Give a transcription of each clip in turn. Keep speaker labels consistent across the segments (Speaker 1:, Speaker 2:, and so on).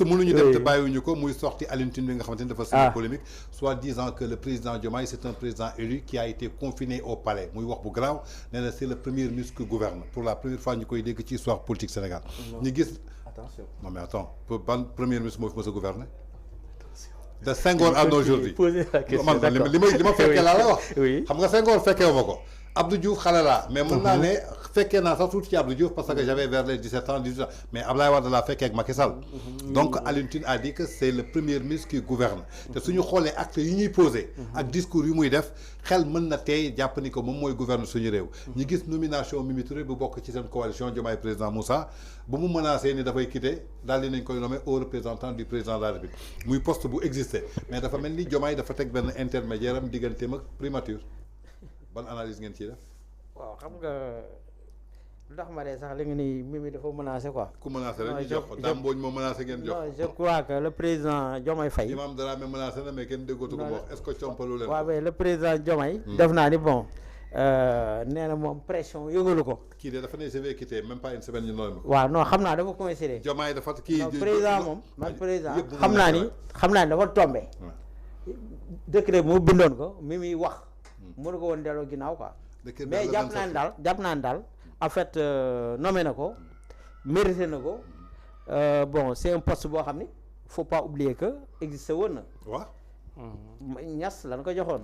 Speaker 1: mënuñu dem te bàyyiwuñu ko muy sorti Alioune Tine bi nga xamante ni dafa seen polémique soit disant que le président Diomaye c'est un président élu qui a été confiné au palais muy wax bu grave nee na c'est le premier ministre qui gouverne pour la première fois ñu koy dégg ci histoire politique Sénégal ñu gis non mais attends ban premier ministre moo fi mës a gouverner de Senghor à aujourd'hui man li ma fekkee laa la wax xam nga Senghor fekkee ma ko Abdou Diouf xale laa mais mën naa ne fekkee naa sax tuuti ci Abdou Diouf parce que j'avais vers les 17 ans 18 ans mais Abdoulaye Wade laa fekkee ak Macky Sall donc Alioune Tine a dit que c'est le premier ministre qui gouverne te suñu xoolee actes yi ñuy posé ak discours yu muy def xel mën na tey jàpp ni ko moom mooy gouverne suñu réew ñu gis nomination Mimi Touré bu bokk ci seen coalition Diomaye président Moussa bu mu menacé ni dafay quitter daal di nañ koy nommé au représentant du président de la République muy poste bu existé mais dafa mel ni Diomaye dafa teg benn intermédiaire am digganteem ak primature ban analyse ngeen ciy def.
Speaker 2: waaw xam nga lu tax ma dee sax li nga ni Mimi dafa menacé quoi.
Speaker 1: ku menacé rek ñu jox ko Dame Mbodj moo menacé ngeen jox.
Speaker 2: non je crois que le président Diomaye Faye.
Speaker 1: Imam Dramé menacé na mais kenn déggootu ko wax est-ce que compalu leen.
Speaker 2: waaw mais le président Diomaye. def naa ni bon nee na moom pression yëngalu ko.
Speaker 1: kii de dafa ne je vais quitter même pas une semaine ñu noonu.
Speaker 2: waaw non xam naa dafa coïncider.
Speaker 1: Diomaye dafa kii
Speaker 2: président moom man président xam naa ni dafa tombé. décret moo bindoon ko Mimi wax. mënu ko woon delloo ginnaaw quoi. mais jàpp naa ni daal en fait nommé na ko mérité na ko bon c'est un poste boo xam ni faut pas oublier que existé woon na.
Speaker 1: waaw.
Speaker 2: Niass lan ko joxoon.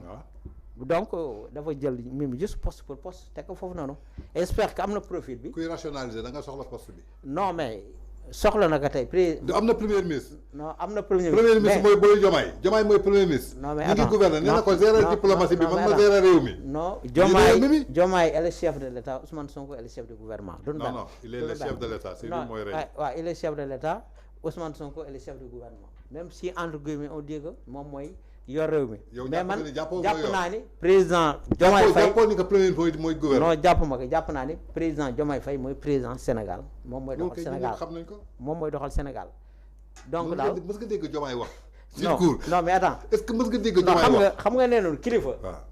Speaker 2: donc dafa jël Mimi juste poste pour poste teg ko foofu noonu j'espère que am na profil bi.
Speaker 1: kuy rationaliser da nga soxla poste bi.
Speaker 2: non mais soxla na ko tey
Speaker 1: am na premier ministre.
Speaker 2: non am na premier
Speaker 1: ministre mooy booy Diomaye mooy premier ministre.
Speaker 2: non mais
Speaker 1: ñu ngi gouverner nee na ko gérer diplomatie bi man ma gérer réew mi.
Speaker 2: non Diomaye est le chef de l'État Ousmane Sonko est le chef du gouvernement.
Speaker 1: non il est le chef de l'État c'est lui mooy rey.
Speaker 2: waaw il est le chef de l'État Ousmane Sonko est le chef du gouvernement même si entre guillemets on dit que moom mooy yor réew mi. mais man jàpp naa ni président Diomaye Faye
Speaker 1: jàppoo ni que premier ministre mooy gouvernement.
Speaker 2: non jàpp naa ni président Diomaye Faye mooy président Sénégal moom mooy doxal Sénégal
Speaker 1: xam nañ ko
Speaker 2: moom mooy doxal Sénégal donc daal
Speaker 1: mës nga dégg Diomaye wax.
Speaker 2: non mais attends
Speaker 1: est-ce que mës nga dégg Diomaye wax
Speaker 2: xam nga nee noonu kilifa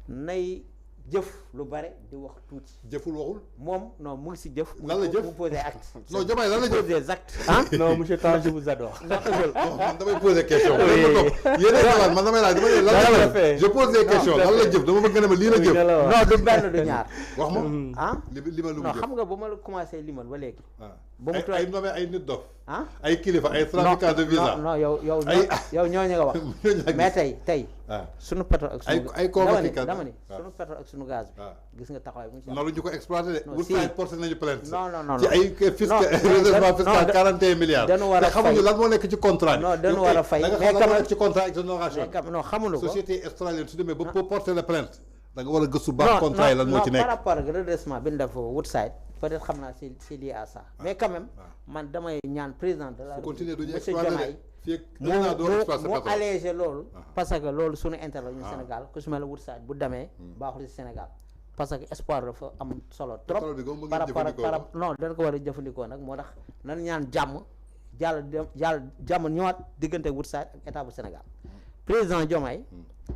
Speaker 2: nay jëf lu bare di wax tuuti.
Speaker 1: jëful waxul.
Speaker 2: moom non mu ngi si jëf.
Speaker 1: lan la jëf
Speaker 2: mu posé acte.
Speaker 1: non Diomaye lan la jëf
Speaker 2: des actes. ah
Speaker 3: non monsieur Tange je vous adore.
Speaker 1: man damay poser question. yéen man damay laaj dama ne lan la jëf. je pose des questions lan la jëf dama bëgg ne ma lii la jëf.
Speaker 2: non du benn du ñaar.
Speaker 1: wax ma
Speaker 2: ah
Speaker 1: li ma lu mu
Speaker 2: non
Speaker 1: jëf.
Speaker 2: xam nga ba ma la commencé limal ba léegi.
Speaker 1: ba mu ay nommé ay nit dof.
Speaker 2: ah
Speaker 1: ay kilifa ay trafiquants de visa.
Speaker 2: non yow ñooñu nga wax. mais tey. sunu pétrole ak sunu.
Speaker 1: ay convoqué
Speaker 2: dama ni sunu pétrole ak sunu gaz bi. gis nga taxawaay bu ñu si
Speaker 1: non lu ñu ko exploité de.
Speaker 2: non
Speaker 1: bu fay porté nañu plainte.
Speaker 2: non
Speaker 1: ci ay redressement fiscal 41 milliards.
Speaker 2: dañu war a fay
Speaker 1: xamuñu lan moo nekk ci contrat.
Speaker 2: non dañu war a fay
Speaker 1: mais quand même ci contrat exonération.
Speaker 2: non xamuñu ko
Speaker 1: société australienne su demee ba pour porter la plainte. da nga war a gëstu baax contrat yi lan moo ci nekk.
Speaker 2: par rapport ak redressement bi ñu def Woodside peut-être xam naa c'est lié à ça. mais quand même man damay ñaan président de la République monsieur Diomaye mu allégé loolu. parce que loolu suñu intérêt la ñu Sénégal ku su mel ne Woodside bu demee baaxul ci Sénégal. parce que espoir dafa am solo trop par rapport ak non dañ ko war a jëfandikoo nag moo tax nan ñaan jàmm jàmm ñëwaat diggante Woodside ak état bu Sénégal président Diomaye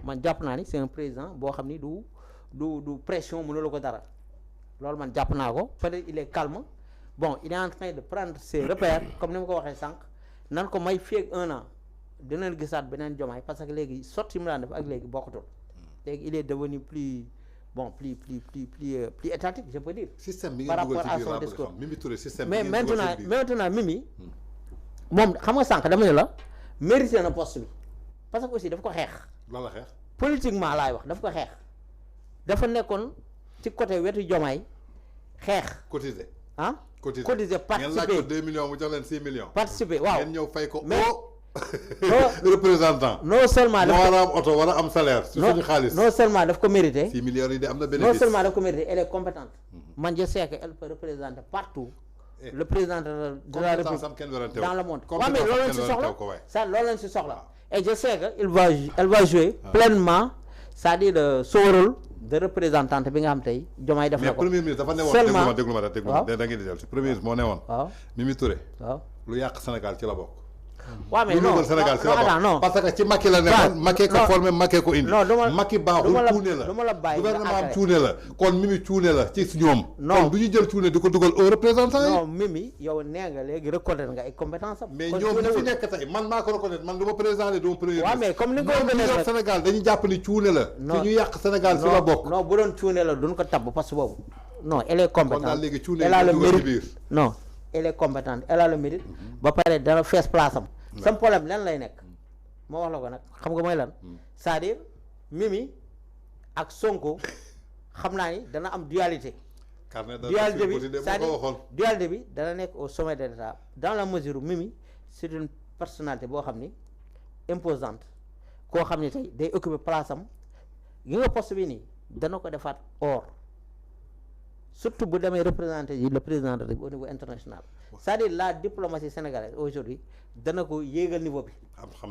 Speaker 2: man jàpp naa ni c'est un président boo xam ni du pression mënula ko dara loolu man jàpp naa ko peut-être il est calme bon il est en train de prendre ses repères comme ni ma ko waxee sànq nan ko may fii ak 1 an dinañ gisaat beneen Diomaye parce que léegi sotti mu daan def ak léegi bokkatul léegi il est devenu plus étatique je peux dire.
Speaker 1: système bi
Speaker 2: par
Speaker 1: nga dugal
Speaker 2: rapport à
Speaker 1: ci
Speaker 2: son
Speaker 1: biir
Speaker 2: discours
Speaker 1: Mimi Touré système
Speaker 2: mais maintenant Mimi moom xam nga sànq dama ne la mérité na poste bi parce que aussi daf ko xeex.
Speaker 1: lan la xeex.
Speaker 2: politiquement laay wax daf ko xeex dafa nekkoon ci côté wetu Diomaye xeex.
Speaker 1: cotiser.
Speaker 2: ah
Speaker 1: cotiser
Speaker 2: participer
Speaker 1: ngeen laaj ko 2 millions mu jox leen 6 millions.
Speaker 2: participer waaw
Speaker 1: ngeen ñëw fay ko.
Speaker 2: mais
Speaker 1: représentant.
Speaker 2: non seulement
Speaker 1: moo war a am oto war a am salaire. su suñu xaalis
Speaker 2: non seulement daf ko mérité.
Speaker 1: 6 milliards yi de am na bénéfice.
Speaker 2: non seulement daf ko mérité elle est compétente. man je sais que elle peut représenter partout. le président de la République dans le monde. waaw mais loolu lañ si soxla ça loolu lañ si soxla. et je sais que elle va jouer pleinement c'est-à-dire son rôle de représentante bi nga xam tey Diomaye def na ko.
Speaker 1: mais premier ministre dafa newoon
Speaker 2: seulement
Speaker 1: déglu ma da ngeen di dellu si premier ministre moo newoon.
Speaker 2: waaw
Speaker 1: Mimi Touré.
Speaker 2: waaw
Speaker 1: lu yàq Sénégal ci la bokk.
Speaker 2: waaw mais non
Speaker 1: Sénégal si la
Speaker 2: non
Speaker 1: parce que ci Macky la nekkoon Macky ko formé Macky ko indi Macky baaxul cuune la gouvernement am cuune la kon Mimi cuune la ci ñoom kon du ñu jël cuune di ko dugal au représentant yi
Speaker 2: non Mimi yow nee nga léegi reconnaître nga ay compétence am
Speaker 1: mais ñoom ñi fi nekk tey man maa ko reconnaître man du ma président du ma premier
Speaker 2: waaw mais comme ni nga ko reconnaître
Speaker 1: Sénégal dañuy jàpp ni cuune la fi ñu yàq Sénégal si la bokk
Speaker 2: non bu doon cuune la duñ ko tabb parce que boobu non elle est compétente elle a le mérite non elle est compétente elle a le mérite ba pare dana fees place am sam problème lan lay nekk moo wax la ko nag xam nga mooy lan c'est-à-dire Mimi ak Sonko xam naa ni dana am dualité dualité bi c'est-à-dire dualité bi dana nekk au sommet de l'État dans la mesure où Mimi c'est une personnalité boo xam ni imposante koo xam ni tey day occuper place am gi nga poste bi nii dana ko defaat or surtout bu demee représenter le président de la République au niveau international c'est-à-dire la diplomatie sénégalaise aujourd'hui dana ko yéegal niveau bi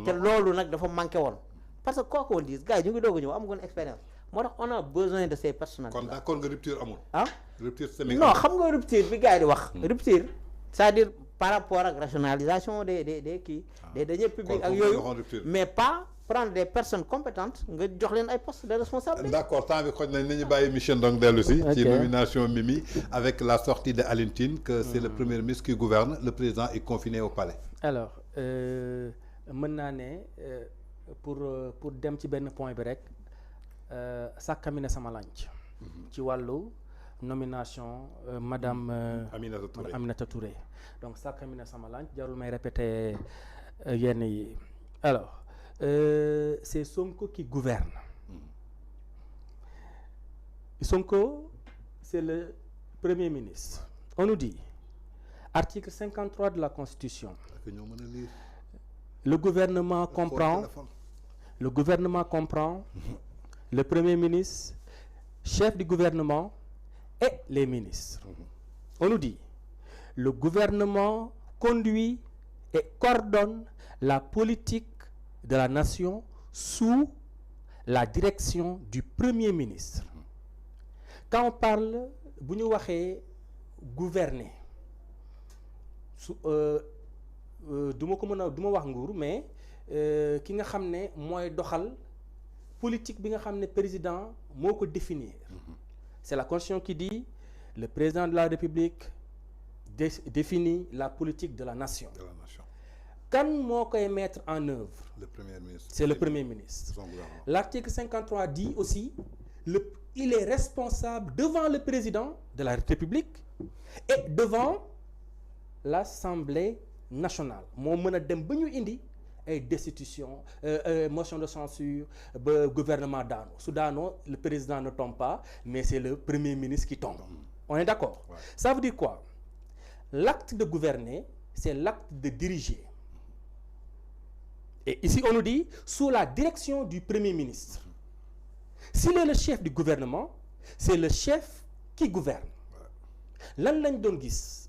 Speaker 2: te loolu nag dafa manqué woon parce que quoi qu'on dise gars yi ñu ngi doog a ñëw amagoon expérience moo tax on a besoin de ces personnalités
Speaker 1: kon d'accord nga rupture amul rupture
Speaker 2: non xam nga rupture bi gars yi di wax rupture c'est-à-dire par rapport ak rationalisation des deniers publics ak yooyu mais pas prendre des personnes compétentes nga jox leen ay postes de responsabilité.
Speaker 1: d'accord temps bi xoj nañ nañu bàyyi Michel Ndong dellu si ci nomination Mimi avec la sortie de Alioune Tine que c'est le premier ministre qui gouverne le président est confiné au palais.
Speaker 3: alors mën naa ne pour dem ci benn point bi rek sàkkami na sama lanc ci wàllu nomination madame Aminata Touré donc sàkkami na sama lanc jarul may répéter yenn yi alors c'est Sonko qui gouverne. Sonko, c'est le Premier ministre. On nous dit, article 53 de la Constitution, le gouvernement comprend le Premier ministre, chef du gouvernement et les ministres. On nous dit, le gouvernement conduit et coordonne la politique de la nation sous la direction du Premier ministre. Quand on parle bu ñu waxee gouverner su du ma ko mën a du ma wax nguur mais ki nga xam ne mooy doxal politique bi nga xam ne président moo ko définir. C'est la Constitution qui dit le président de la République définit la politique de la nation. Kan moo koy mettre en œuvre?
Speaker 1: Le Premier ministre.
Speaker 3: C'est le Premier ministre. L'article 53 dit aussi il est responsable devant le président de la République et devant l'Assemblée nationale. moo mën a dem ba ñu indi ay destitution motion de censure ba gouvernement daanu su daanoo le président ne tombe pas mais c'est le Premier ministre qui tombe. On est d'accord? Ouais. Ça veut dire quoi? L'acte de gouverner, c'est l'acte de diriger. Et ici, on nous dit, sous la direction du Premier ministre. S'il est le chef du gouvernement, c'est le chef qui gouverne. Lan lañ doon gis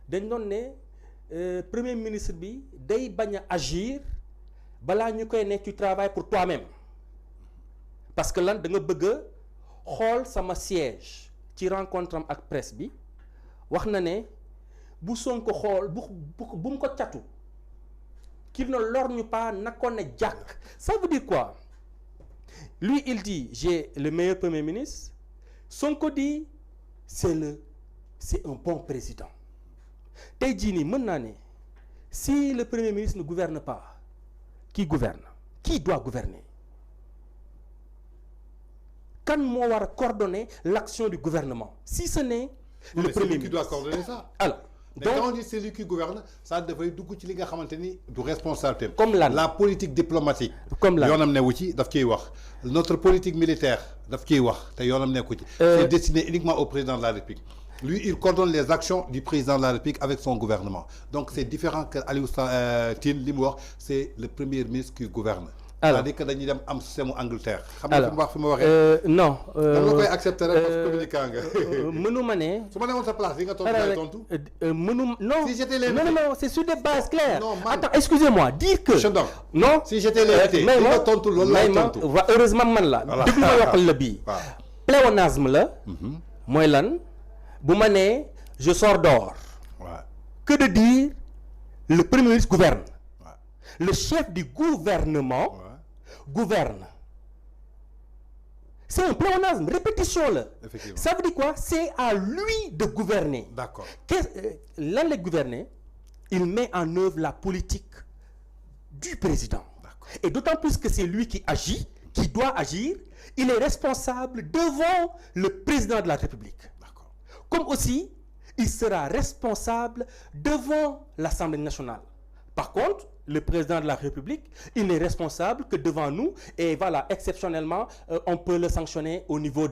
Speaker 3: dañ doon ne Premier ministre bi day bañ a agir balaa ñu koy ne tu travailles pour toi-même. Parce que lan da nga bëgg a xool sama siège ci rencontre am ak presse bi wax na ne bu Sonko xool bu mu ko catu qu'il ne lorgne pas na ko ne jàkk. Ça veut dire quoi? Lui il dit j'ai le meilleur Premier ministre. Sonko dit c'est un bon président. Tey jii nii mën naa ne si le Premier ministre ne gouverne pas, qui gouverne? Qui doit gouverner? Kan moo war a coordonner l'action du gouvernement? Si ce n'est le Premier ministre
Speaker 1: qui doit coordonner ça.
Speaker 3: Alors
Speaker 1: mais donc, quand on dit c'est lui qui gouverne, ça dafay dugg ci li nga xamante ni du responsabilité.
Speaker 3: Comme
Speaker 1: la politique diplomatique.
Speaker 3: Comme lan
Speaker 1: yoonam newu ci daf ciy wax. Notre politique militaire daf ciy wax te yoonam nekku ci. C'est destiné uniquement au président de la République. Lui, il coordonne les actions du président de la République avec son gouvernement. Donc c'est différent que Aliou Tine li mu wax, c'est le Premier ministre qui gouverne.
Speaker 3: Alors
Speaker 1: c'est-à-dire que dañuy dem am système Angleterre. xam nga fi ma waxee.
Speaker 3: Non.
Speaker 1: dama koy accepter rek parce que communicant nga.
Speaker 3: mënu ma ne.
Speaker 1: su ma newoon sa place yi nga tontu lay tontu.
Speaker 3: mënu non.
Speaker 1: Si j'étais l'invité.
Speaker 3: Non, c'est sur des bases claires.
Speaker 1: Non,
Speaker 3: attends, excusez-moi, dire que.
Speaker 1: Non. Si j'étais l'invité. li nga tontu loolu lay tontu.
Speaker 3: Heureusement man la. voilà déglu ma yokkal la bii. waaw pléonasme la. mooy lan bu ma nee je sors dehors. waaw que de dire le Premier ministre gouverne. Le chef du gouvernement gouverne. C'est un pléonasme, répétition-le. Ça veut dire quoi? C'est à lui de gouverner.
Speaker 1: D'accord.
Speaker 3: Là, le gouverner, il met en œuvre la politique du président. Et d'autant plus que c'est lui qui agit, qui doit agir, il est responsable devant le président de la République. Comme aussi, il sera responsable devant l'Assemblée nationale. Par contre, le président de la République, il n'est responsable que devant nous. Et voilà, exceptionnellement, on peut le sanctionner au niveau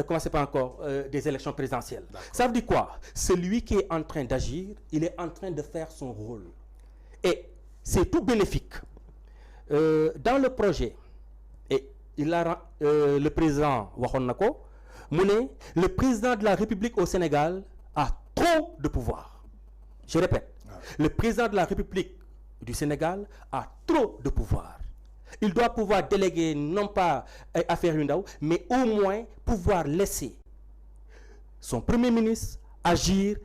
Speaker 3: comment c'est pas encore, des élections présidentielles. Ça veut dire quoi? Celui qui est en train d'agir, il est en train de faire son rôle. Et c'est tout bénéfique. Dans le projet, et le président Wahonako, le président de la République au Sénégal a trop de pouvoir. Je répète, le président de la République du Sénégal a trop de pouvoir. Il doit pouvoir déléguer non pas à faire une mais au moins pouvoir laisser son premier ministre agir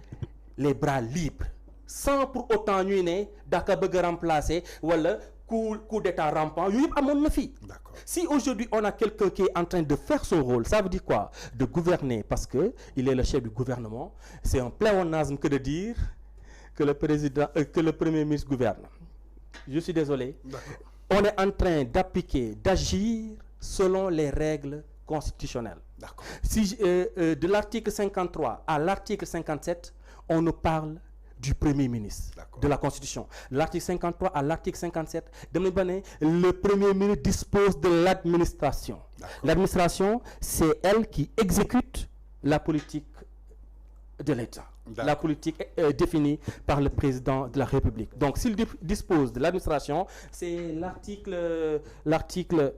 Speaker 3: les bras libres, sans pour autant nuire d'Akabegue remplacer ou le coup d'état rampant. Si aujourd'hui on a quelqu'un qui est en train de faire son rôle, ça veut dire quoi? De gouverner, parce que il est le chef du gouvernement. C'est un pléonasme que de dire que le président, que le premier ministre gouverne. Je suis désolé. On est en train d'appliquer, d'agir selon les règles constitutionnelles. Si de l'article 53 à l'article 57, on nous parle du Premier ministre de la Constitution. L'article 53 à l'article 57, le Premier ministre dispose de l'administration. L'administration, c'est elle qui exécute la politique de l'État. La politique définie par le président de la République. Donc, s'il dispose de l'administration, c'est l'article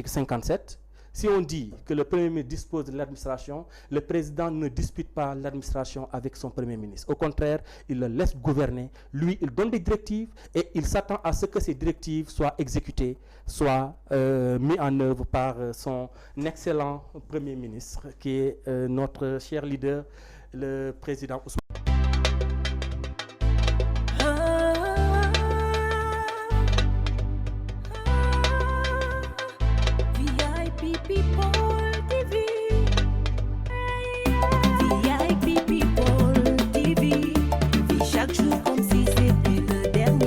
Speaker 3: 57. Si on dit que le Premier ministre dispose de l'administration, le président ne dispute pas l'administration avec son Premier ministre. Au contraire, il le laisse gouverner. Lui, il donne des directives et il s'attend à ce que ces directives soient exécutées, soient mises en œuvre par son excellent Premier ministre, qui est notre cher leader, le président Ousmane.